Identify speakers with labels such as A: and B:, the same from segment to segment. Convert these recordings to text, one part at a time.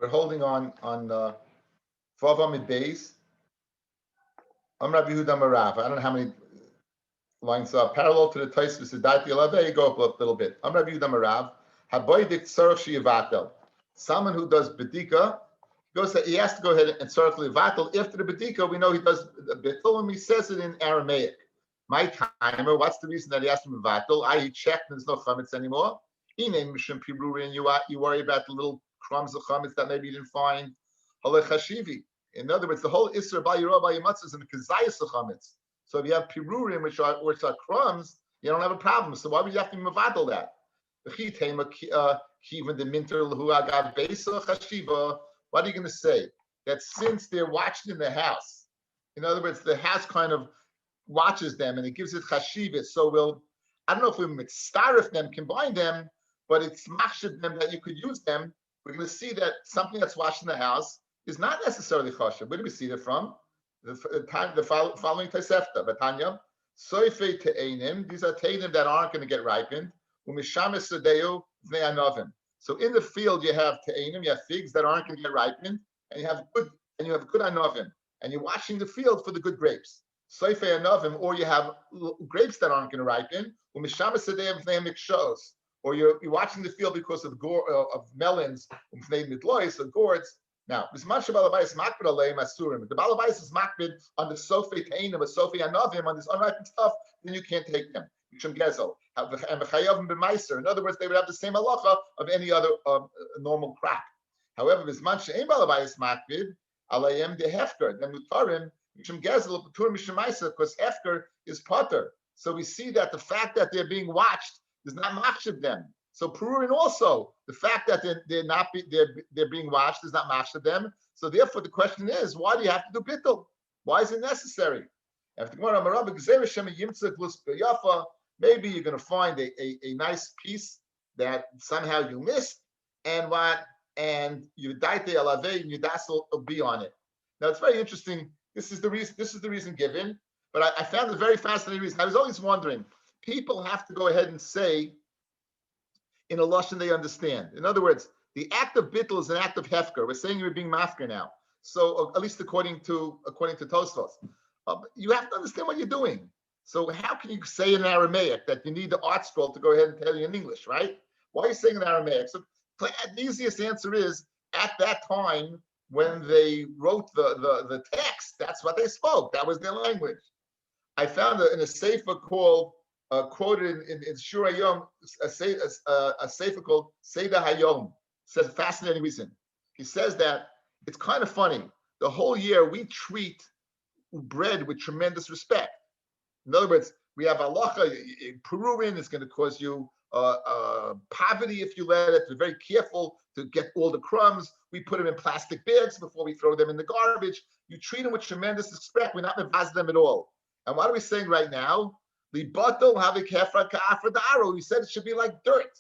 A: We're holding on Vav Beis. Rabbi Yehuda Marav. I don't know how many lines are parallel to the Tosfos Dati Alave. Go up a little bit. Rabbi Yehuda Marav. Haboidik tzarich sheyivatel. Someone who does bedika he has to go ahead and tzarich levatel. After the bedika, we know he does the bittul, and he says it in Aramaic. My timer. What's the reason that he has to mevatel? He checked and there's no chametz anymore. He named Mishum Piruri, and you worry about the little crumbs of chametz that maybe you didn't find. Halechashivi. In other words, the whole Isra Bayirah Bayimatz is in the Kazayas of chametz. So if you have pirurim, which are crumbs, you don't have a problem. So why would you have to mevatel that? What are you going to say? That since they're watched in the house, in other words, the house kind of watches them and it gives it chashiva. So I don't know if we mitzaref them, combine them, but it's machshav them that you could use them. We're going to see that something that's watched in the house is not necessarily chashiv. Where do we see that from? The following Tosefta, Batanya, soifei te'enim. These are te'enim that aren't going to get ripened. Umishamis sadeu vnei anovim. So in the field you have te'enim, you have figs that aren't going to get ripened, and you have good anovim, and you're watching the field for the good grapes. Soifei anovim, or you have grapes that aren't going to ripen. Umishamis sadeu vnei mikshos, or you're watching the field because of melons, vnei midlois or gourds. Now, the balabais is makbid on the sofi teinim, a sofi anovim, on this unripened stuff, then you can't take them. In other words, they would have the same halacha of any other normal crop. However, because hefker is potter. So we see that the fact that they're being watched does not machshav them. So Pururin also, the fact that they're being watched does not machshav them. So therefore, the question is, why do you have to do bittul? Why is it necessary? Maybe you're going to find a nice piece that somehow you missed, and you daite alave and your das will be on it. Now it's very interesting. This is the reason given, but I found a very fascinating reason. I was always wondering. People have to go ahead and say in a lashon they understand. In other words, the act of bittul is an act of hefker. We're saying you're being mafker now. So at least according to Tosfos, you have to understand what you're doing. So how can you say in Aramaic that you need the art scroll to go ahead and tell you in English, right? Why are you saying in Aramaic? So the easiest answer is at that time when they wrote the text, that's what they spoke. That was their language. I found in a sefer called quoted in Shur Hayom, a sefer called Seder Hayom. Says a fascinating reason. He says that it's kind of funny. The whole year we treat bread with tremendous respect. In other words, we have halacha. Pururin is going to cause you poverty if you let it. We're very careful to get all the crumbs. We put them in plastic bags before we throw them in the garbage. You treat them with tremendous respect. We're not mevaz them at all. And what are we saying right now? The batel havik hefra ka'afra da'aro. We said it should be like dirt.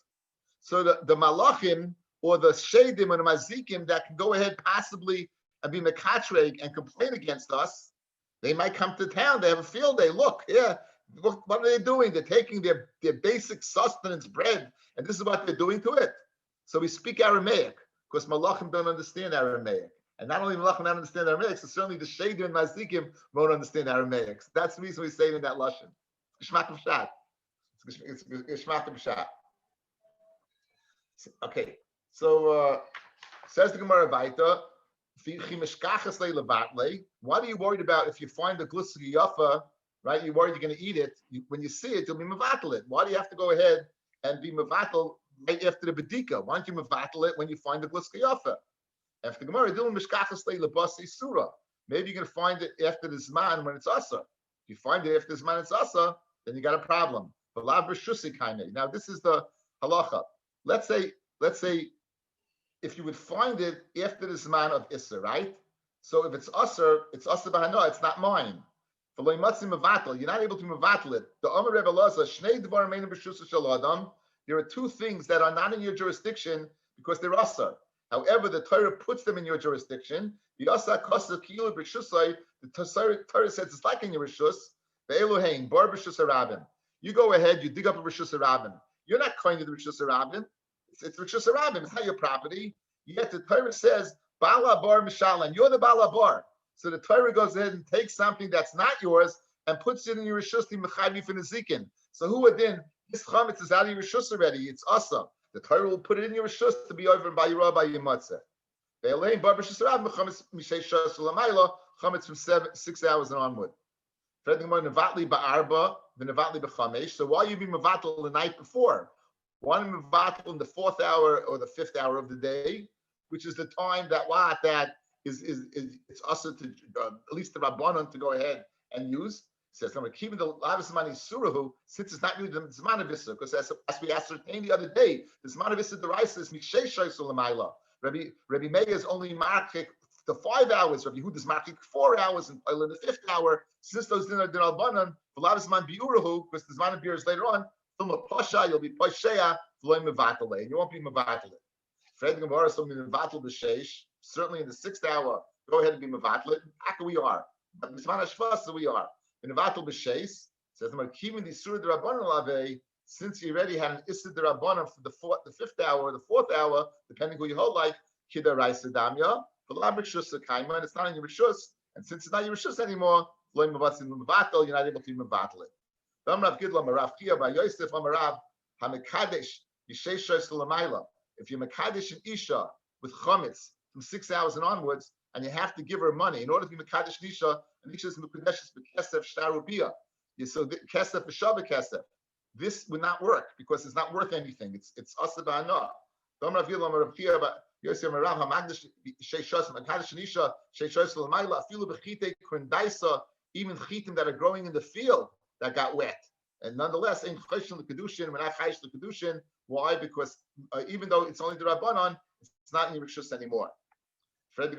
A: So the malachim or the shedim or the mazikim that can go ahead possibly and be mekatreg and complain against us, they might come to town. They have a field day. Look, what are they doing? They're taking their basic sustenance bread, and this is what they're doing to it. So we speak Aramaic, because malachim don't understand Aramaic. And not only malachim don't understand Aramaic, so certainly the shedim and mazikim won't understand Aramaic. So that's the reason we say it in that lashon. Geschmack of Shat. It's Geschmack of Shat. Okay, so says the Gemara Vaita, what are you worried about if you find the gluski yafa, right? You're worried you're going to eat it. When you see it, you'll be mevatel it. Why do you have to go ahead and be mevatel right after the bedika? Why don't you mevatel it when you find the gluski yafa? After the Gemara, maybe you're going to find it after the zman when it's asa. If you find it after the zman it's asa, then you got a problem. But la b'shusi kainei. Now this is the halacha. Let's say if you would find it after the zman of Issa, right? So if it's Asr b'hana, it's not mine. You're not able to mevatel it. The Omer Rebbe Laza, Shnei Dvar Meinu B'Shusa Shel Adam. There are two things that are not in your jurisdiction because they're Asr. However, the Torah puts them in your jurisdiction. The Asa Kosa Kilu B'Shusay, the Torah says it's like in your Rishus. The Elohein, Bar B'Shus Rabin. You go ahead, you dig up a Rishus Rabin. You're not kind of the Rishus Rabin. It's Rishus Rabin. It's not your property. Yet the Torah says, Bala bar mishalan, you're the Bala bar. So the Torah goes ahead and takes something that's not yours and puts it in your rishus to mechayiv for nezikin. So who would then, this chametz is out of your rishus already, it's awesome. The Torah will put it in your rishus to be over by your by your matzah. They lay bar b'shus rab chametz mishay shas l'mayla chametz from 6 hours and onward. So why you be mevatel the night before? One mevatel in the 4th hour or the 5th hour of the day, which is the time that is it's also to at least the rabbanon to go ahead and use. It says, "I'm keeping the lavis mani surahu," since it's not really the zman of issa, because as we ascertained the other day, the zman of issa deraisa is mishei shaysul l'mayla. Rabbi Meir is only markik the 5 hours. Rabbi Yehuda is markik 4 hours, and in the 5th hour, since those dinner the rabbanon, the lavis man biurahu, because the zman of beer is later on. Pasha, you'll be pasheya, and you won't be mevatale. Fred Gemara, so mevatel b'sheish. Certainly in the 6th hour, go ahead and be mevatale. Aka we are, but misman hashvasa we are. Mevatel b'sheish says the markivin the surah derabbanon lave. Since you already had an issa derabbanon for the 5th hour, the 4th hour, depending who you hold like kida raisa damya. For labrik shus kaima, and it's not in your rishus, and since it's not your rishus anymore, you're not able to mevatel it. If you're mekadesh an isha with chametz from 6 hours and onwards, and you have to give her money in order to be mekadesh an isha is mekadeshes b'kesef shtarubiyah. So kesef b'shavah kesef. This would not work because it's not worth anything. It's asa ba'anah. Even chitim that are growing in the field that got wet, and nonetheless, in chayshon l'kedushin, we're not chayish l'kedushin. Why? Because even though it's only the rabbanon, it's not in your rishus anymore. You're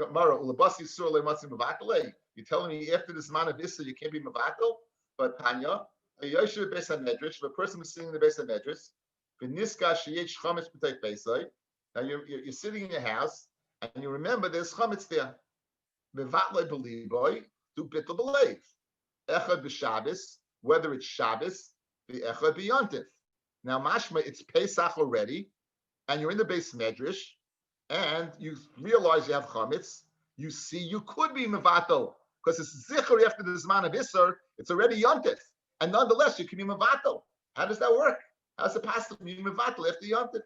A: telling me after this man of issa you can't be mevatel? But Tanya, a yoshev beis hamedrash, if a person is sitting in the beis hamedrash, v'niska sheyesh chametz b'tei beisai. Now you're sitting in your house and you remember there's chametz there. Mevatlei b'liboy. Do bittul b'leiv. Echad b'Shabbos, whether it's Shabbos, the echad b'yontif. Now mashma, it's Pesach already, and you're in the base medrash, and you realize you have chametz. You see, you could be mevatel because it's zichur after the zman of Isser. It's already yontif, and nonetheless you can be mevatel. How does that work? How's it possible to be mevatel after yontif?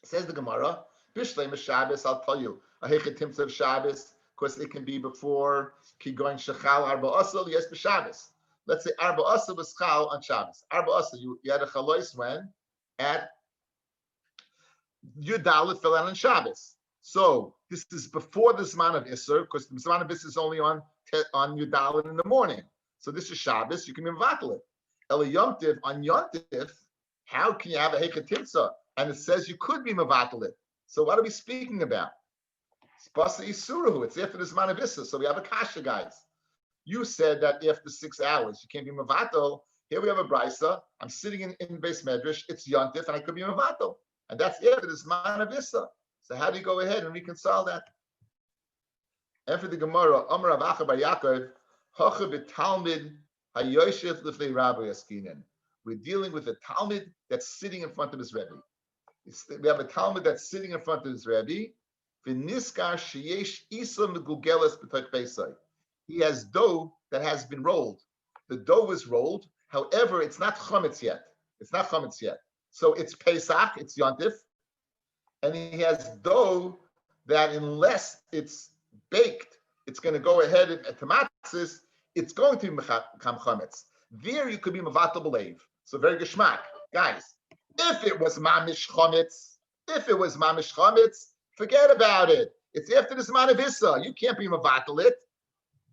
A: Says the Gemara, Bishleim Shabbos. I'll tell you, a hechetimtz of Shabbos. Because it can be before Kigoin Shechal Arba Asal, yes, b'Shabbos. Let's say Arba Asal was Chal on Shabbos. Arba Asal, you had a Chalois when? At Yudalit fell out on Shabbos. So this is before the Zman of Isser, because the Zman of Isser is only on Yudalit in the morning. So this is Shabbos, you can be Mvatal it. Eli Yomtiv, on Yomtiv, how can you have a Hechatimsa? And it says you could be Mvatal it. So what are we speaking about? It's after the Zman of Issa, so we have a kasha, guys. You said that after 6 hours you can't be mevatel. Here we have a brisa. I'm sitting in base medrash. It's yontif, and I could be mevatel, and that's after the Zman of Issa. So how do you go ahead and reconcile that? After the Gemara, Amar Rav Acha bar Yaakov, Hacha b'Talmid hayoshev l'fnei Rabbi Yaskinen. We're dealing with a Talmid that's sitting in front of his Rebbe. We have a Talmid that's sitting in front of his Rebbe. He has dough that has been rolled. The dough is rolled. However, it's not chametz yet. So it's Pesach, it's Yontif. And he has dough that unless it's baked, it's going to go ahead and tamatzis, it's going to become chametz. There you could be mevatel b'leiv. So very geschmack. Guys, if it was mamish chametz, forget about it. It's after the Zman of Issa. You can't be mevatel it,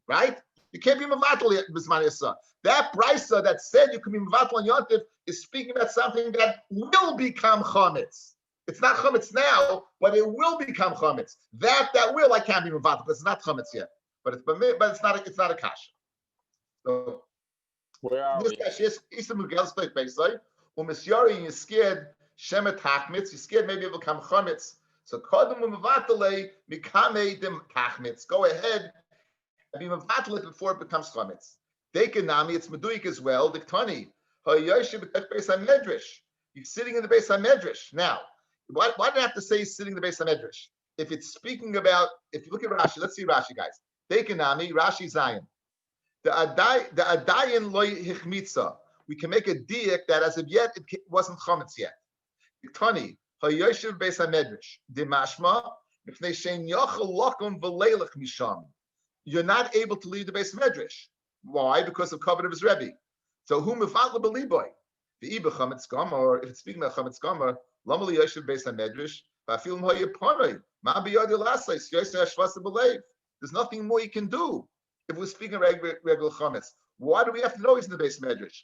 A: right? You can't be mevatel it with Zman of Issa. That brisa that said you can be mevatel on Yontif is speaking about something that will become chametz. It's not chametz now, but it will become chametz. That will I can't be mevatel because it's not chametz yet. But it's not a kasha. So
B: where are we?
A: Issa Mugel Spek Beisai. Umisyari, you're scared shemet hachmitz. You're scared maybe it will become chametz. So kodem u'mevatale mikame dem tachmitz. Go ahead and be mevatale before it becomes chametz. Dekenami, it's meduik as well. Diktani, hayoshib beis hamedrash. You're sitting in the beis hamedrash. Now, Why did I have to say sitting in the base of Medrash? If it's speaking about, if you look at Rashi, let's see Rashi, guys. Dekanami, Rashi Zion. The adayin loy hichmitza. We can make a diak that as of yet it wasn't chametz yet. Tani hayoshev beis hamedrash dimashma mipnei shein yochel lakum v'leilach misham. You're not able to leave the base medrash. Why? Because of covenant of his Rabbi. So whom mifat lebeliboy the iba chametz gomer, or if it's speaking about chametz gomer, lama liyoshev beis hamedrash va'afilim hayaponoi ma biyad yolasais yosef hashvasa belev. There's nothing more you can do. If we're speaking regular chametz, why do we have to know he's in the base medrash?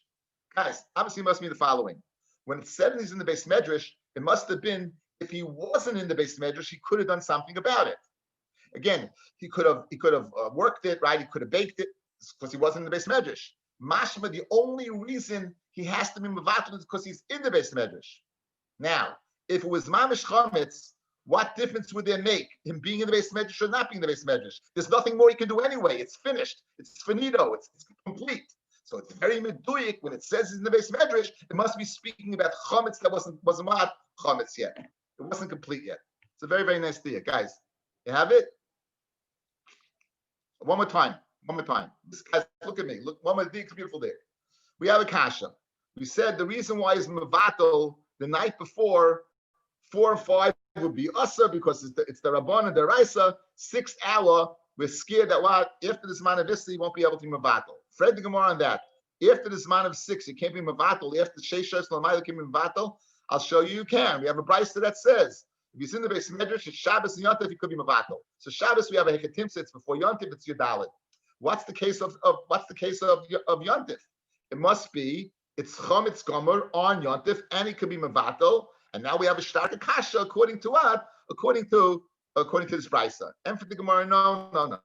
A: Guys, obviously it must mean the following. When it said he's in the base medrash, it must have been, if he wasn't in the base medrash, he could have done something about it. Again, he could have worked it, right? He could have baked it because he wasn't in the base medrash. Mashma, the only reason he has to be mevatel is because he's in the base medrash. Now, if it was mamish chametz, what difference would they make? Him being in the base medrash or not being in the base medrash? There's nothing more he can do anyway. It's finished. It's finito. It's complete. So it's very meduyik when it says he's in the base medrash. It must be speaking about chametz that wasn't what chametz yet. It wasn't complete yet. It's a very, very nice thing, guys. You have it. One more time. This guys, look at me. Look, one more thing. It's beautiful there. We have a kasha. We said the reason why is mevatel the night before 4 and 5 would be asa because it's the Rabban and the Raisa. 6th hour, we're scared that what after this man of Issa, you won't be able to be mevatel. Fred the Gemara on that. After this man of 6, you can't be mevatel. After Sheishas Lamayla can be mevatel. I'll show you can. We have a brisa that says if he's in the base medrash, it's Shabbos and Yontif, he could be mevatel. So Shabbos we have a hekatimsa. It's before Yontif. It's Yudalit. What's the case of Yontif? It must be it's chametz gomer on Yontif, and he could be mevatel. And now we have a stark kasha according to what? According to this brisa. And for the Gemara, no.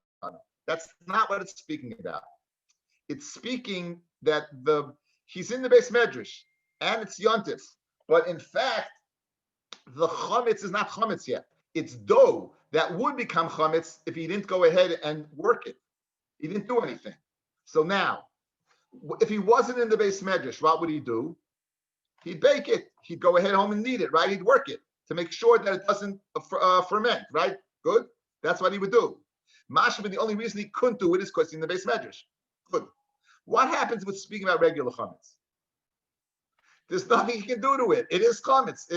A: That's not what it's speaking about. It's speaking that he's in the base medrash and it's yontif, but in fact, the chametz is not chametz yet. It's dough that would become chametz if he didn't go ahead and work it. He didn't do anything. So now, if he wasn't in the base medrash, what would he do? He'd bake it. He'd go ahead home and knead it, right? He'd work it to make sure that it doesn't ferment, right? Good. That's what he would do. Mashma, the only reason he couldn't do it is because he's in the base medrash. Good. What happens with speaking about regular chametz? There's nothing he can do to it. It is chametz.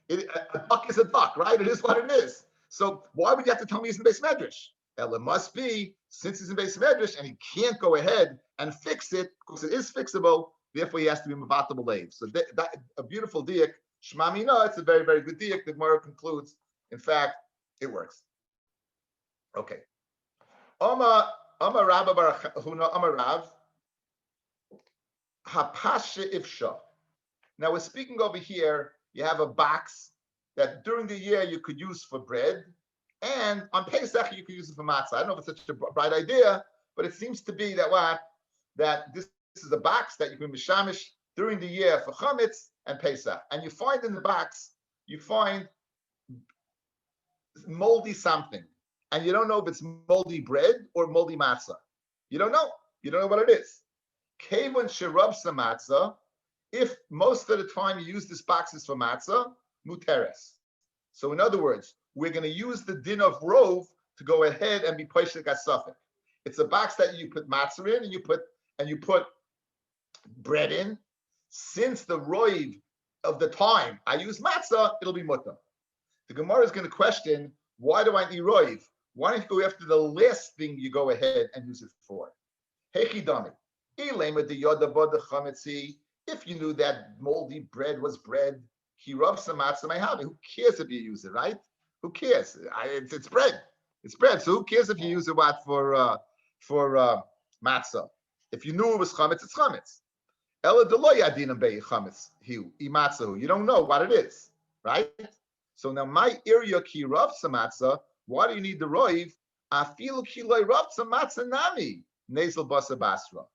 A: A duck is a duck, right? It is what it is. So why would you have to tell me he's in base medrash? Well, it must be since he's in base medrash and he can't go ahead and fix it because it is fixable. Therefore, he has to be mevatel b'leiv. So that a beautiful diak. Shema mina. It's a very, very good diak. The Gemara concludes. In fact, it works. Okay. Amar Rabba Bar Huna Amar Rav. Hapashe ifsha. Now we're speaking over here. You have a box that during the year you could use for bread, and on Pesach you could use it for matzah. I don't know if it's such a bright idea, but it seems to be that this is a box that you can mishamish during the year for chametz and Pesach. And you find in the box, you find moldy something, and you don't know if it's moldy bread or moldy matzah. You don't know. You don't know what it is. Kevon sherab matzah. If most of the time you use this boxes for matzah, muteres. So in other words, we're going to use the din of rov to go ahead and be poshek asafik. It's a box that you put matzah in and you put bread in. Since the rov of the time I use matzah, it'll be mutter. The Gemara is going to question, why do I need rov? Why don't you go after the last thing you go ahead and use it for? Hechidami. If you knew that moldy bread was bread, he rubs some matzah mayhavi. Who cares if you use it, right? Who cares? It's bread. It's bread. So who cares if you use it for matzah? If you knew it was chametz, it's chametz. Ela deloy adinam bei chametz hiu imatzahu. You don't know what it is, right? So now my area ki rav matzah. Why do you need the roiv? Afilu ki loy rav matzah nami nasal basa basra.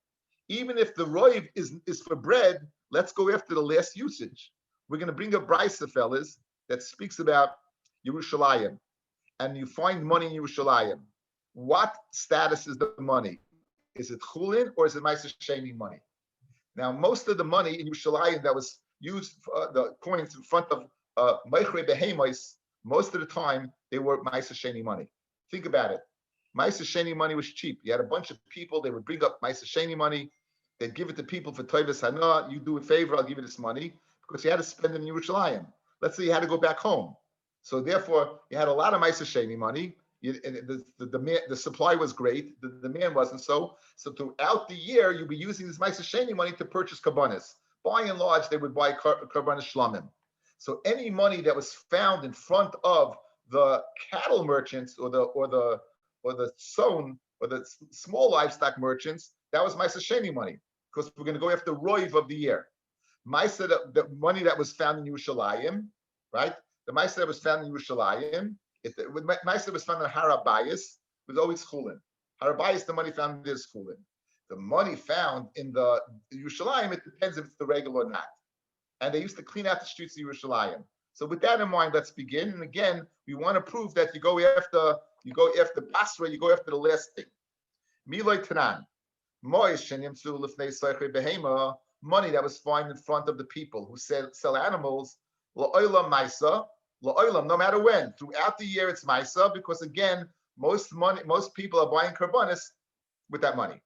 A: Even if the roiv is for bread, let's go after the last usage. We're going to bring a brisa, fellas, that speaks about Yerushalayim, and you find money in Yerushalayim. What status is the money? Is it chulin or is it ma'aser sheni money? Now, most of the money in Yerushalayim that was used, the coins in front of Meichre Behemois, most of the time they were Maisa Sheni money. Think about it. Maisa Sheni money was cheap. You had a bunch of people, they would bring up Maisa Sheni money, they'd give it to people for Toivas Hana, you do a favor, I'll give you this money, because you had to spend it in Yerushalayim. Let's say you had to go back home. So therefore, you had a lot of Maisa Sheni money. The supply was great, the demand wasn't so. So throughout the year, you'd be using this Maisa Sheni money to purchase Karbanis. By and large, they would buy Karbanis Shlamim. So any money that was found in front of the cattle merchants or the sown or the small livestock merchants, that was Maisa Sheni money, because we're going to go after Roiv of the year. Maisa, the money that was found in Yerushalayim, right? The Maisa that was found in Yerushalayim, Maisa that was found in Harabayis was always Chulin. Harabayis, the money found is Chulin. The money found in the Yerushalayim, it depends if it's the regular or not. And they used to clean out the streets of Yerushalayim. So with that in mind, let's begin. And again, we want to prove that you go after Basra, you go after the last thing. Miloy Tanan. Money that was found in front of the people who sell animals, la'olam maisa, la'olam, no matter when. Throughout the year, it's maisa, because again, most people are buying karbanis with that money.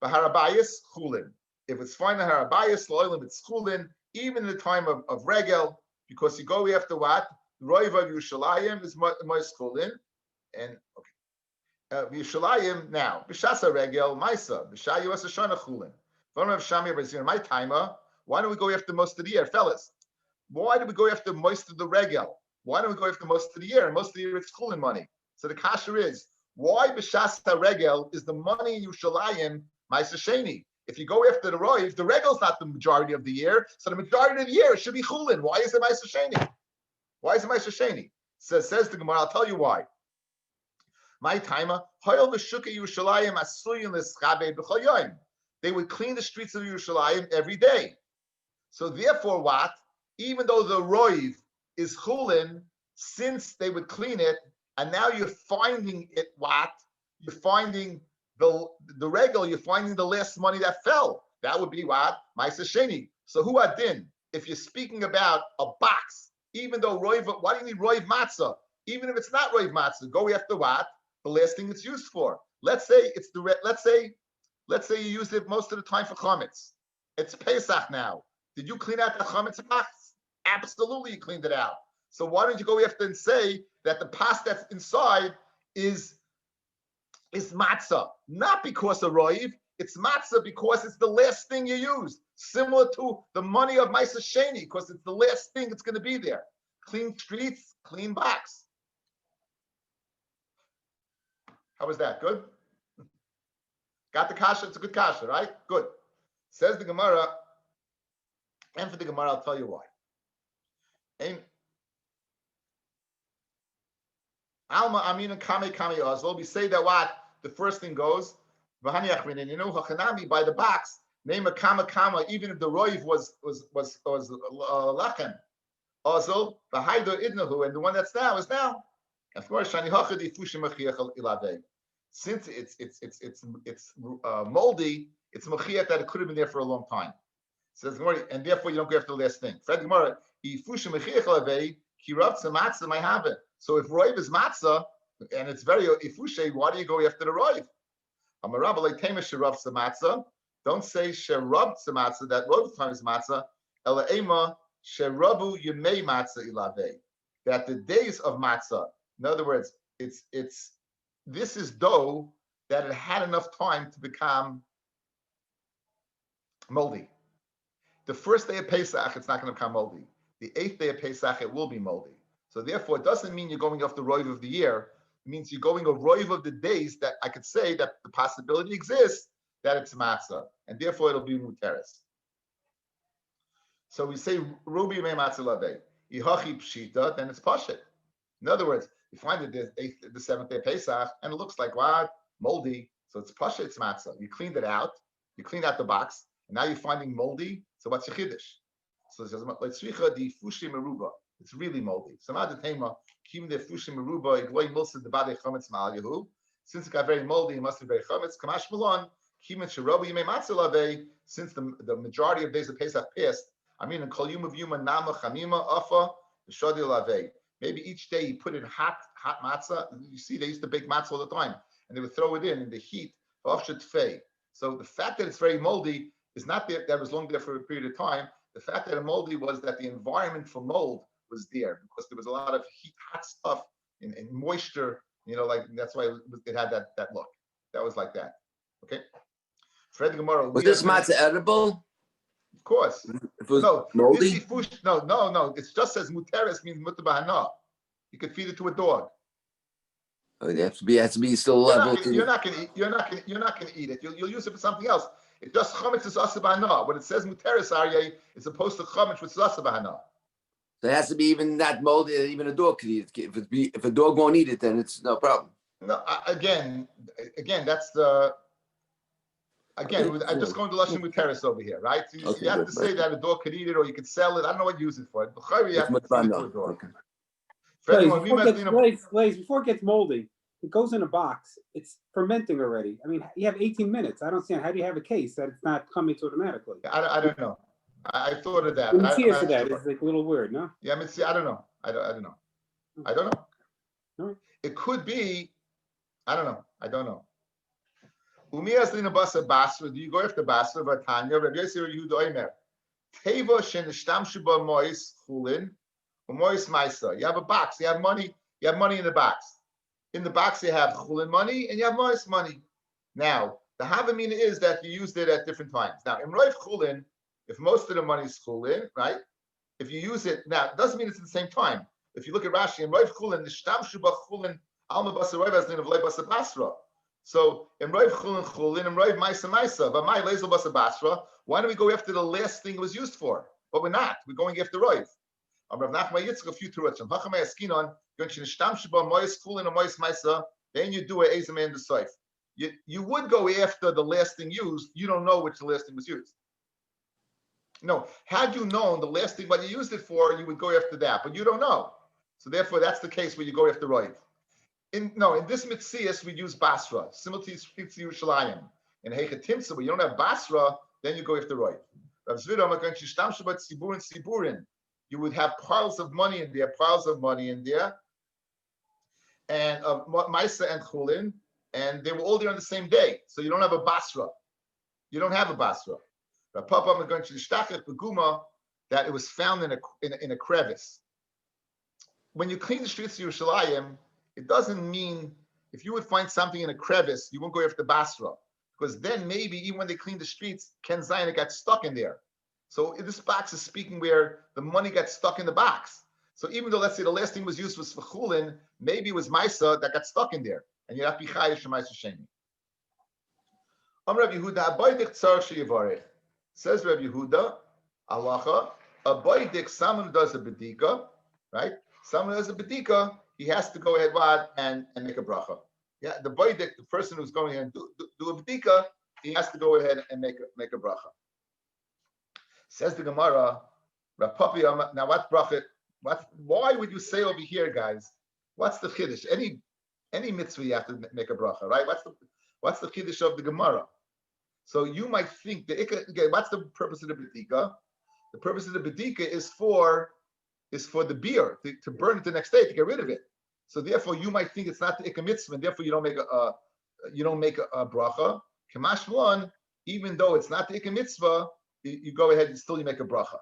A: But harabayis, chulin. If it's found in harabayis, la'olam, it's chulin, even in the time of regel, because you go after what? Roiv of Yerushalayim is most chulin. And okay. Yerushalayim now, b'shasa regel, maisa, b'shayu asashana chulin. My timer, why don't we go after most of the year, fellas? Why do we go after most of the regel? Why don't we go after most of the year? Most of the year it's chulin money. So the kasha is, why b'shasa regel is the money in Yerushalayim Maisa Sheni? If you go after the roiv, the regel's not the majority of the year, so the majority of the year should be chulin. Why is it Maisa Sheni? Why is it Maisa Sheni? Says the Gemara, I'll tell you why. My timer, hoyel v'shuka Yerushalayim asuyin l'schabe b'chol yoyim. They would clean the streets of Yerushalayim every day. So therefore, what? Even though the roiv is chulin, since they would clean it, and now you're finding it what? You're finding the regel, you're finding the last money that fell. That would be what? Maisa Sheni. So who adin? If you're speaking about a box, even though roiv, why do you need roiv matzah? Even if it's not roiv matzah, go after what? The last thing it's used for. Let's say you used it most of the time for chametz. It's Pesach now. Did you clean out the chametz box? Absolutely, you cleaned it out. So why don't you go after and say that the pas that's inside is matzah? Not because of roiv, it's matzah because it's the last thing you used. Similar to the money of Maisa Sheni, because it's the last thing that's going to be there. Clean streets, clean box. How was that? Good? Got the kasha? It's a good kasha, right? Good. Says the Gemara, and for the Gemara, I'll tell you why. Alma Amina Kame Kame Oslo. We say that what? The first thing goes, by the box, name a Kama Kama, even if the roiv was lachem. Also, the Haido Idnahu, and the one that's now is now. Of course, Shani Hachadi Fushim Machiach Ilave. Since it's moldy, it's machiyat that it could have been there for a long time. Says Gemara, and therefore you don't go after the last thing. Fred Gemara, Ifushim Machiach Ilave, Kirab Matzah might have it. So if roiv is matzah and it's very ifushe, why do you go after the roiv? Amarabba like tema sherab matzah. Don't say sherab matzah that roiv time is matzah. Ela ema sherabu yemei matzah ilave. That the days of matzah, in other words, this is dough that it had enough time to become moldy. The first day of Pesach, it's not going to become moldy. The 8th day of Pesach, it will be moldy. So therefore, it doesn't mean you're going off the roiv of the year. It means you're going a roiv of the days that I could say that the possibility exists that it's matzah, and therefore it'll be muteres. So we say rubi me matzah labe ihachi pshita, then it's pashit. In other words, you find it the 7th day of Pesach, and it looks like what? Moldy. So it's pashit, it's matzah. You cleaned it out. You cleaned out the box, and now you're finding moldy. So what's your chiddush? So it says letzricha di fushim meruba. It's really moldy. So now the tema, kim de fushim meruba igloy milsa de bade chametz ma'al yehu. Since it got very moldy, it must be very chametz. Kamash malon kim et sherabu yimei matzah lave. Since the majority of days of Pesach passed, I mean, in kol yom of yuma nama chamima afa Shadi lavei. Maybe each day you put in hot matzah. You see, they used to bake matzah all the time, and they would throw it in the heat. So the fact that it's very moldy is not that was long there for a period of time. The fact that it moldy was that the environment for mold was there because there was a lot of heat, hot stuff, and moisture. Like that's why it had that look. That was like that. Okay. Fred Gemara.
B: Was this matzah edible?
A: Of course.
B: If it was
A: No.
B: moldy?
A: No. It just says muteres means mutabahana. You could feed it to a dog.
B: Oh, it has to be still level.
A: You're not going to eat it. You'll use it for something else. It just chametz is asabahana. When it says muteres aryeh, it's opposed to chametz which is asabahana.
B: So it has to be even not moldy. Even a dog could eat it. If a dog won't eat it, then it's no problem.
A: No, again, that's the. Again, I'm just going to lashon muteres over here, right? So you have to say that a dog could eat it or you could sell it. I don't know what you use it for. But you have to feed it to a dog.
C: Okay. Blaze, before it gets moldy, it goes in a box. It's fermenting already. I mean, you have 18 minutes. I don't see how do you have a case that it's not coming to automatically.
A: I don't know. I thought of that.
C: It's like a little weird, no?
A: Yeah, I don't know. I don't know.
C: Right.
A: It could be. I don't know. Umiyaslina basa basra. Do you go after basra? Vatanya. Rabbi Yosef Yehuda Omer. Teva shenishtamshu ba mois chulin. Mois maisa. You have a box. You have money. You have money in the box. In the box you have chulin money and you have mois money. Now the havamina is that you used it at different times. Now in roiv chulin, if most of the money is chulin, right? If you use it now, it doesn't mean it's at the same time. If you look at Rashi in roiv chulin, nishtamshu ba chulin alma basa roiv aslin of loy basa basra. So in roiv chulin, in roiv maisa, but my lezel basa basra. Why don't we go after the last thing it was used for? But we're not. We're going after roiv. Rav Nachman Yitzchak a few truths. Then you do a ezem and the soif. You would go after the last thing used. You don't know which the last thing was used. No, had you known the last thing what you used it for, you would go after that, but you don't know. So therefore, that's the case where you go after roiv. In this mitzias we use basra. Similar to Yerushalayim. In Heicha Timsa, where you don't have basra, then you go after roiv. Rav Zvidah Makan Shishtam Shabbat Siburin. You would have piles of money in there, and of Maisa and Chulin, and they were all there on the same day. So you don't have a basra. You don't have a basra. That it was found in a crevice. When you clean the streets of Yerushalayim, it doesn't mean if you would find something in a crevice, you won't go after basra, because then maybe even when they clean the streets, Ken Zion got stuck in there. So this box is speaking where the money got stuck in the box. So even though, let's say, the last thing was used was for chulin, maybe it was Maisa that got stuck in there. And you have to be chayish for Maisa Sheni. Rabbi Yehuda, abaydik tzar sheyivarech. Says Rabbi Yehuda, halacha, abaydik, someone does a bedika, right? Someone does a bedika, he has to go ahead and make a bracha. Yeah, the baydik, the person who's going ahead and do a bedika, he has to go ahead and make a bracha. Says the Gemara, Rav now what bracha? Why would you say over here, guys? What's the chiddush? Any mitzvah you have to make a bracha, right? What's the chiddush of the Gemara? So you might think what's the purpose of the bedika? The purpose of the bedika is for the beer to burn it the next day to get rid of it. So therefore, you might think it's not the ikka mitzvah, and therefore you don't make a bracha. Kamash one, even though it's not the ikka mitzvah, you go ahead and still you make a bracha.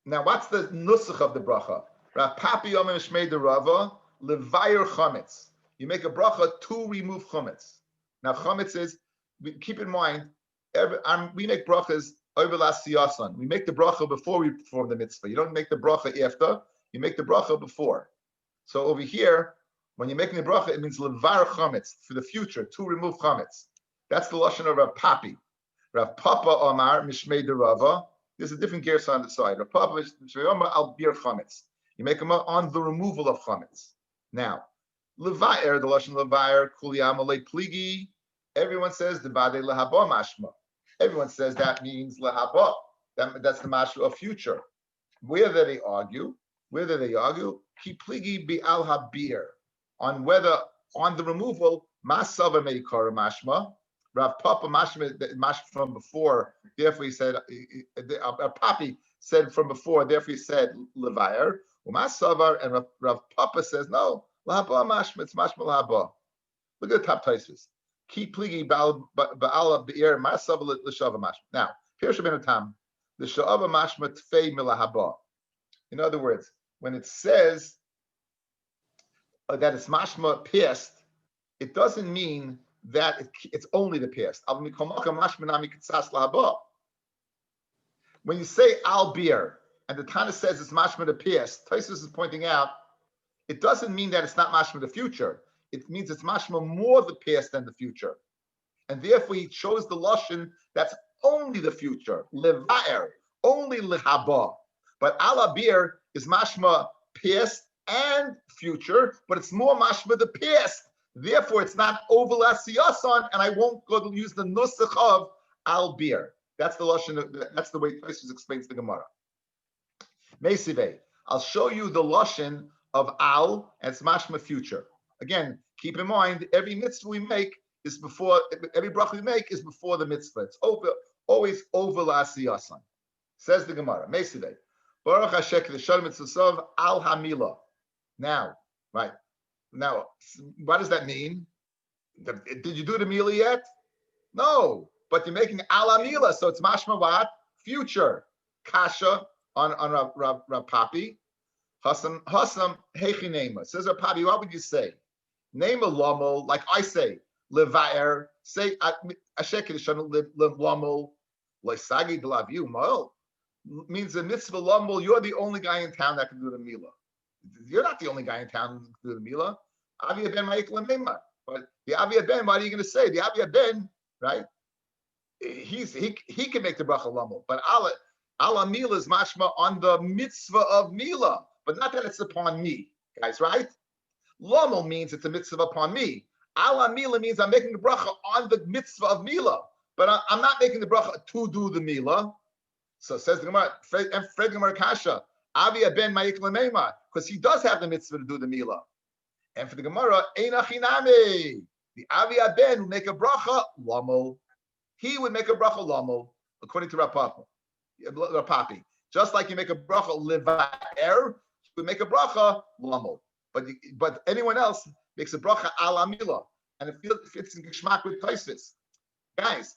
A: Now, what's the nusach of the bracha? Rav Papi Yomer Shmei the Rava levayer chametz. You make a bracha to remove chametz. Now, chametz is, keep in mind, we make brachas over last siyasan. We make the bracha before we perform the mitzvah. You don't make the bracha after. You make the bracha before. So over here, when you're making the bracha, it means levar chametz for the future, to remove chametz. That's the lashon of Rav Papi. Rav Papa Omar Mishmei de Rava. There's a different gersa on the side. Rav Papa Mishmei Omar al bir chametz. You make them on the removal of chametz. Now, levayer, the lashon levayer kuliyam alei pligi. Everyone says the bade lehaba mashma. Everyone says that means lehaba. That's the mashma of future. Whether they argue, ki pligi bi al habir, on the removal Masava meikara mashma. Rav Papa mashma from before. Therefore he said, Papi said from before. Therefore he said levayer. Umasavar and Rav Papa says no. Lahaba mashma. It's mashma lahaba. Look at the top Tosfos. Keep pligi ba'ala be'er masava l'shava mashma. Now, Pirush ben Tam, the shava mashma tfei milahaba. In other words, when it says that it's mashma pierced, it doesn't mean that it's only the pierced. When you say al beer, and the Tana says it's mashma the pierced, Tosfos is pointing out, it doesn't mean that it's not mashma the future. It means it's mashma more the past than the future. And therefore he chose the lashon that's only the future, levaer, only lehaba. But ala beer is mashma past and future, but it's more mashma the past. Therefore it's not overlasiyasan, and I won't go to use the nusach of al beer. That's the lashon. That's the way Tosfos explains the Gemara. Meisive, I'll show you the lashon of al, and it's mashma future. Again, keep in mind, every mitzvah we make is before, every bracha we make is before the mitzvah. It's always over la'asiyasan. Says the Gemara, Meisive, Baruch Hashek l'shal mitzvah al hamila. Now, right, now, what does that mean? Did you do the mila yet? No, but you're making al hamila, so it's mashma what? Future. Kasha on Rav Papi. Hasam hechinema. Says Rav Papi, what would you say? Name a lomo, like I say, levaer, say ashekidishanu lomo, leisagi de la view mo, means the mitzvah lomo, you're the only guy in town that can do the mila. You're not the only guy in town who can do the mila. Avia ben ma'ik lemema. But the Avia ben, what are you going to say? The Avia ben, right? He can make the bracha lomo, but ala mila is mashma on the mitzvah of mila, but not that it's upon me, guys, right? Lomo means it's a mitzvah upon me. Ala mila means I'm making the bracha on the mitzvah of mila, but I'm not making the bracha to do the mila. So says the Gemara, Fred Gemara Kasha, Avia ben ma'ik lemema, because he does have the mitzvah to do the mila. And for the Gemara, ein achiname, the Avia ben would make a bracha lomo. He would make a bracha lomo, according to Rapapi. Just like you make a bracha levaer, he would make a bracha lomo. But anyone else makes a bracha al amila, and it fits in geshmak with Tosfos. Guys,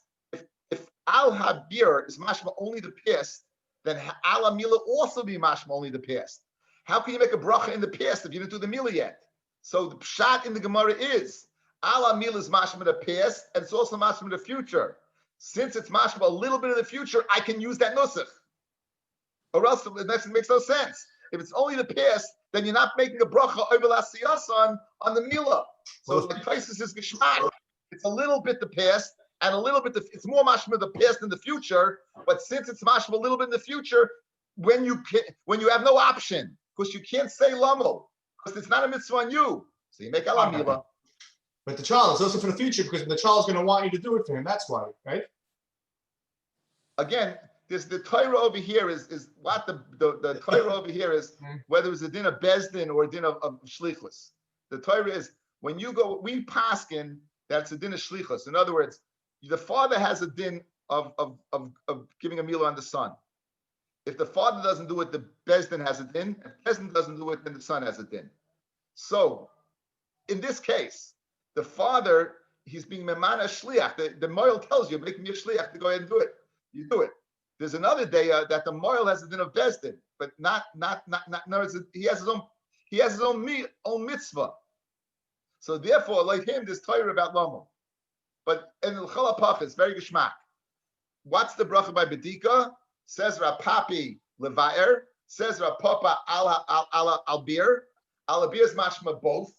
A: if al habir is mashma only the past, then al amila also be mashma only the past. How can you make a bracha in the past if you didn't do the mila yet? So the pshat in the Gemara is al amila is mashma the past, and it's also mashma the future. Since it's mashma a little bit of the future, I can use that nusach, or else it makes no sense. If it's only the past, then you're not making a bracha over lasiyasan on the mila. So the Tosfos is geshmak. It's a little bit the past and a little bit it's more mashma the past than the future. But since it's mashma a little bit in the future, when you have no option, because you can't say lamo, because it's not a mitzvah on you, so you make ala mila.
D: But the child is also for the future, because the child's going to want you to do it for him. That's why, right?
A: Again, the Torah over here is what the Torah over here is, whether it's a din of bezdin or a din of shlichus. The Torah is when you go, we paskin that's a din of shlichus. In other words, the father has a din of giving a meal on the son. If the father doesn't do it, the bezdin has a din. If bezdin doesn't do it, then the son has a din. So, in this case, the father, he's being memana shliach. The moil tells you, make me a shliach to go ahead and do it. You do it. There's another day that the moil has a din of bezdin, but not. No, he has his own mitzvah. So therefore, like him, there's Torah about lomo. But in the chalapach, it's very geshmak. What's the bracha by bedika? Says Rav Papi levaer. Says Rav Papa al bir. Al bir is mashma both.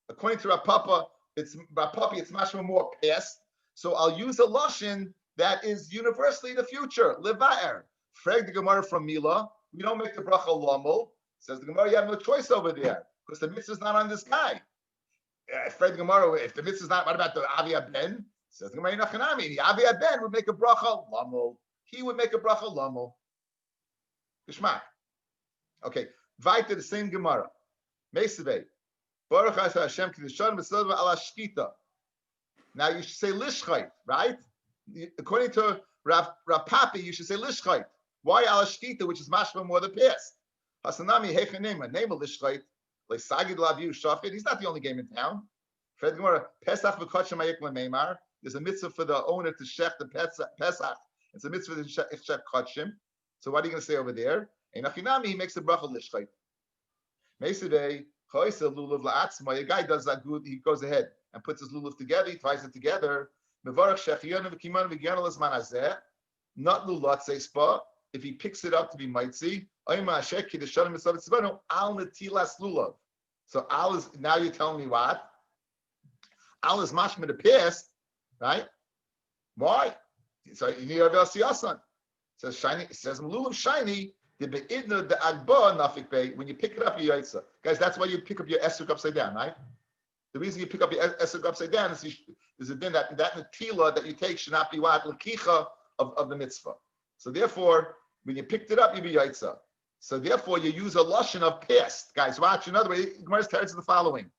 A: According to Rav Papa, it's mashma more past. So I'll use a lashon that is universally the future. Levaer. Frag the Gemara from Mila. We don't make the bracha lomo. Says the Gemara, you have no choice over there because the mitzvah is not on this guy. Frag the Gemara, if the mitzvah is not, what about the Avia Ben? Says the Gemara, Nachanami. The Avia Ben would make a bracha lomo. He would make a bracha lomo. Geshmak. Okay. Weiter the same Gemara. Meisavei. Baruch Hashem Kedushan B'Sodva Ala Shkita. Now you should say lishchait, right? According to Rav Papi, you should say lishchait. Why al shtita, which is mashma more the past? Hasanami hechanema, name of lishchait. Like Sagid Laviu Shafid, he's not the only game in town. Fred Gemara, Pesach v'kotchem ayikla meimar. There's a mitzvah for the owner to shech the Pesach. It's a mitzvah to shech kotchem. So what are you going to say over there? Einachinami, he makes a bracha lishchait. Mesidei, choyse lulav la'atzma. A guy does that good. He goes ahead and puts his lulav together. He ties it together. Mevarach shechiyonu v'kimonu v'gyanu l'zman hazeh. Not lulat seispa. If he picks it up to be mitzi, so al is, now you're telling me what? Al is mashma the past, right? Why? So you need Avel Siyasan. It says shiny, it says Malulav shiny, the beidna the agba nafik bay. When you pick it up, you yaitza. Guys, that's why you pick up your esrog upside down, right? The reason you pick up your esrog upside down is a din that natila that you take should not be what lakicha of the mitzvah. So therefore, when you picked it up, you be yaitza. So therefore, you use a lashon of past. Guys, watch another way. Gemara's tells the following: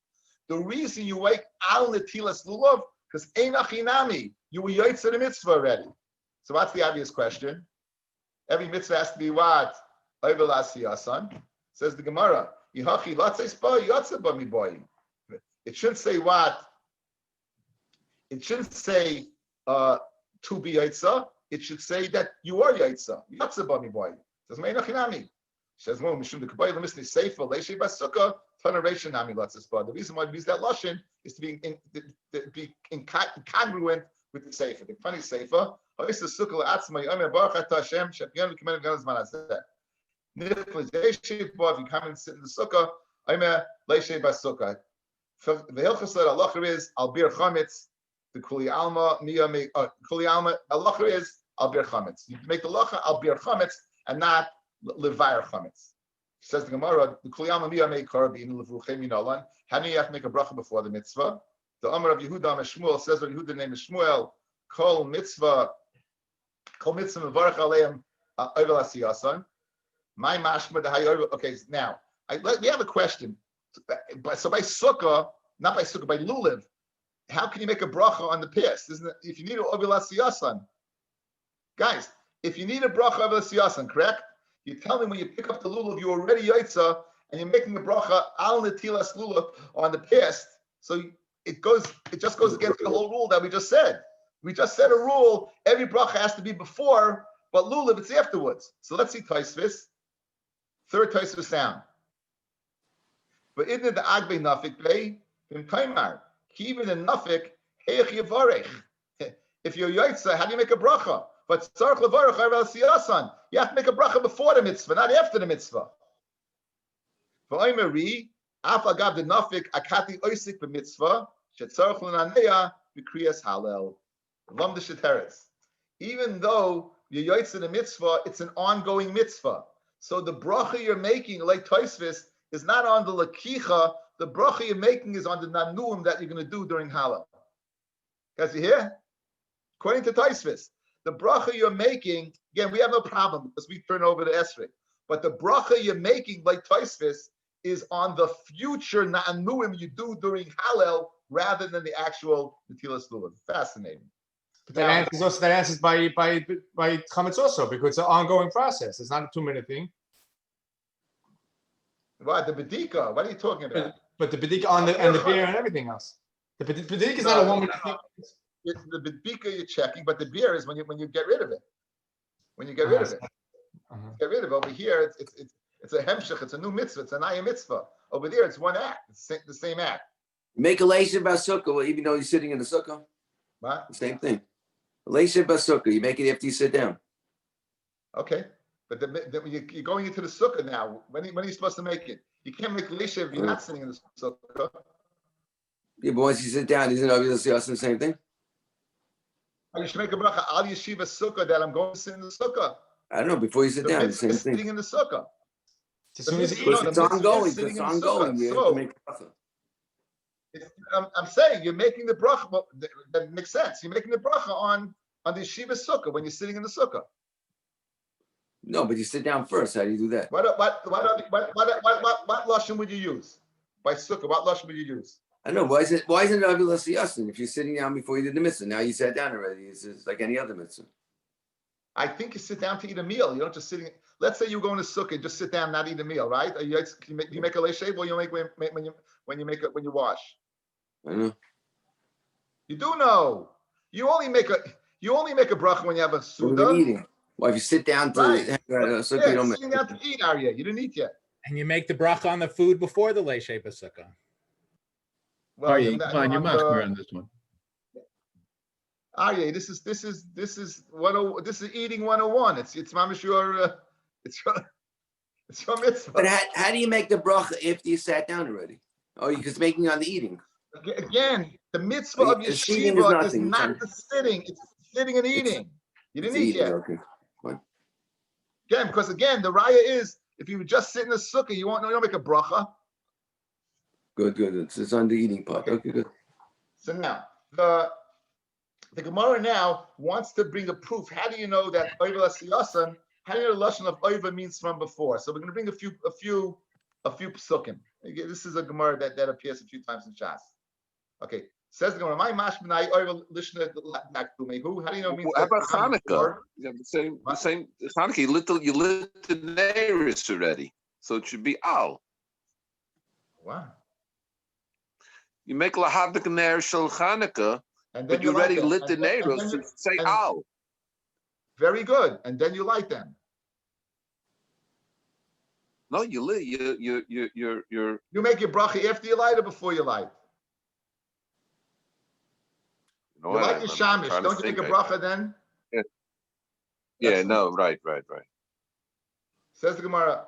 A: the reason you wake al netilas lulav because einachinami, you were yaitza the mitzvah already. So what's the obvious question? Every mitzvah has to be what? Says the Gemara. It shouldn't say what? It shouldn't say to be yaitza. It should say that you are yaitza. Yatza bami boy. Says meinachinami. Says no. Mishum the kabbalah misni seifa leishei basukah toneration nami latzispa. The reason why we use that lashon is to be congruent with the seifa. The funny seifa. Hoysa sukkah la'atzma yomer baruch atah Hashem shepiyon v'kimen v'gan zman hazeh. Nifli zeishiv bo. If you come and sit in the sukkah, yomer leishei basukah. The hilchos halacha is al bir chametz. The kuli alma miyame kuli alma halacha is al bir chametz. You make the halacha al bir chametz and not levayer chametz. Says the Gemara, the kuli alma miyame karabin levruchem minalan. How do you have to make a bracha before the mitzvah? The Amar of Yehuda Shmuel says, when Yehuda name is Shmuel, kol mitzvah mevarach aleim ovel asiyasan. My mashma the hayover. Okay, now we have a question. So by sukkah, not by sukkah, by lulav, how can you make a bracha on the past? Isn't it? If you need an ovel asiyasan, guys, if you need a bracha ovel asiyasan, correct? You tell me when you pick up the lulav, you already yaitza, and you're making a bracha al netilas lulav on the past. So it just goes against the whole rule that we just said. We just said a rule, every bracha has to be before, but lulav, it's afterwards. So let's see Taisvis. Third Taisvis down. But in the agbe nafik play, in Kaimar, even in nafik, heich yavarech. If you're yaitza, how do you make a bracha? But tzarich levarech aral siyasan. You have to make a bracha before the mitzvah, not after the mitzvah. V'oimeri, af agav the nafik akati oisik b'mitzvah, shetzarich l'naneya b'kriyas halel. Lam the sheteres. Even though you're yaitza the mitzvah, it's an ongoing mitzvah. So the bracha you're making, like Taisvis, is not on the lakicha. The bracha you're making is on the nanuim that you're going to do during Halal. Guys, you hear? According to Taisvis, the bracha you're making, again, we have no problem because we turn over the esrei. But the bracha you're making, like Taisvis, is on the future nanuim you do during Halal rather than the actual netilas lulav. Fascinating.
D: But that answers by chametz also, because it's an ongoing process. It's not a 2-minute thing.
A: What, the bedika? What are you talking about?
D: But the bedika and the beer and everything else. The bedika is not a 1-minute thing.
A: It's the bedika you're checking, but the beer is when you get rid of it. When you get rid of it. Get rid of it. Over here, it's a hemshech, it's a new mitzvah, it's an ayah mitzvah. Over there, it's one act. It's the same act.
B: Make a leisha basukkah, even though you're sitting in the sukkah.
A: What?
B: The same thing. Leisha basukkah, you make it after you sit down.
A: Okay. But you're going into the sukkah now. When are you supposed to make it? You can't make leisha if you're not sitting in the sukkah.
B: Yeah, but once you sit down, isn't it obviously the same thing?
A: You should make a bracha al yeshiva sukkah that I'm going to sit in the sukkah.
B: I don't know. Before you sit down, the same thing.
A: Sitting in the sukkah.
D: As soon as
B: it's ongoing. It's ongoing. You have to make a bracha.
A: I'm saying you're making the bracha. Well, that makes sense. You're making the bracha on the yeshiva sukkah when you're sitting in the sukkah.
B: No, but you sit down first. How do you do that?
A: What lashon would you use by sukkah? What lashon would you use?
B: I know. Why isn't it Avil Asiyasin? If you're sitting down before you did the mitzvah, now you sat down already. It's just like any other mitzvah.
A: I think you sit down to eat a meal. You don't just sitting. Let's say you go in a sukkah, just sit down, not eat a meal, right? Do you make a leishav, or you make when you wash?
B: I know.
A: You do know. You only make a bracha when you have a
B: What
A: suda.
B: are we eating? Well, if you sit down to
A: Right.
B: hang out at a sukkah, you don't
A: Sitting down to eat, Arya. You didn't eat yet.
E: And you make the bracha on the food before the Leishay B'Sukkah.
A: Well,
F: Aryeh, come on, you're machmir on this one.
A: Arya, this is eating 101. It's mamish your it's your mitzvah.
B: But how do you make the bracha after you sat down already? Oh, because making on the eating.
A: Again, the mitzvah of
B: The seating is
A: yeshiva is
B: nothing.
A: not the sitting; it's sitting and eating. You didn't eat yet.
B: Okay. Fine.
A: Again, because again, the raya is if you just sit in the sukkah, you don't make a bracha.
B: Good. It's on the eating part. Okay, good.
A: So now the Gemara now wants to bring a proof. How do you know that oiva asiyasan? How do you know the lashon of oiva means from before? So we're going to bring a few psukim. This is a Gemara that appears a few times in Shas. Okay, says the Gemara. My mashmanai oiva lishna who? How do you know it means?
G: How about Hanukkah? You have the same Hanukkah. You lit the neiris already, so it should be al.
A: Wow.
G: You make lahavdik ner shel Hanukkah,
A: And then
G: but you already lit the
A: and then
G: neiros.
A: you-
G: Say
A: and-
G: al.
A: Very good. And then you light them.
G: No, you lit. You're.
A: You make your bracha after you light or before you light.
G: You know
A: You
G: what?
A: light your
G: I'm
A: shamish.
G: trying to
A: Don't you make a
G: think.
A: bracha then?
G: Yeah. No. Right.
A: Says the Gemara.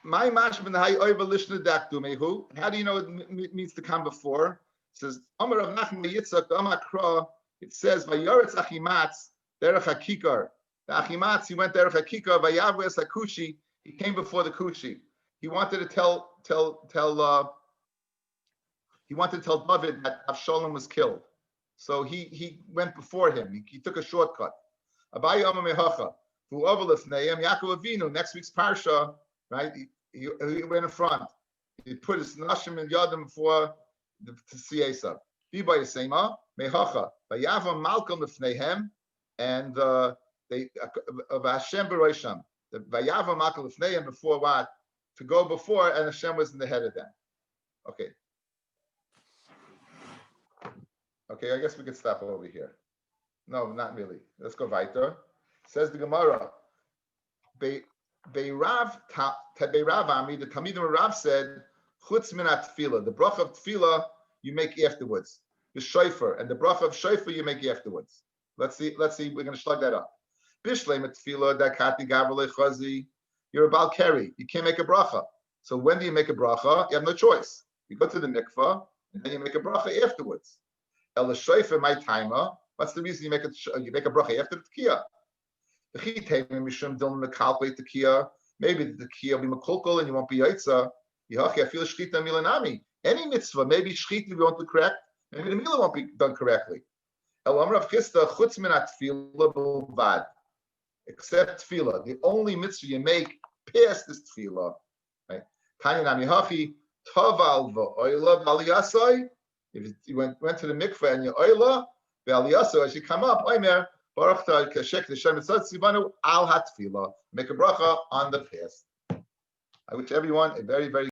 A: My mashman hay oiva lishna daktu mehu. How do you know it means to come before? It says Amar Rav Nachman Yitzchak Amar Kra. It says Vayoretz Achimatz derech hakikar. The Achimatz he went derech hakikar. Vayavres hakushi. He came before the kushi. He wanted to tell David that Avshalom was killed. So he went before him. He took a shortcut. Abayi Amar Mehacha. Who overlifneim Yaakov Avinu. Next week's parsha, right? He went in front. He put his nashim and yadim before to see Esav. V'bay Yisema Mehacha Vayavam Malcolm lifneihem, and they of Hashem Beroisham. The Vayavam Malcolm lifneihem before what? To go before, and Hashem was in the head of them. Okay. Okay, I guess we could stop over here. No, not really. Let's go weiter. Says the Gemara. Beirav Ami, the Talmidim Rav said, Chutz minat tefillah. The bracha of tefillah you make afterwards. The shofar and the bracha of shofar you make afterwards. Let's see. We're going to slug that up. Bishlem tefillah dakati gavrle chazi. You're a balkari. You can't make a bracha. So when do you make a bracha? You have no choice. You go to the mikvah and then you make a bracha afterwards. El shofar my timer. What's the reason you make a bracha after the tekiah? Maybe the tekiah will be makulkul and you won't be yaitza. I feel shchita milanami. Any mitzvah, maybe shchita we want to correct, maybe the milah won't be done correctly. Except tefillah. The only mitzvah you make past this tefillah. Right? If you went to the mikveh and your oila, as you come up, Omer, Baruch Kashek the Shem Sibanu al Hatfila. Make a bracha on the fast. I wish everyone a very, very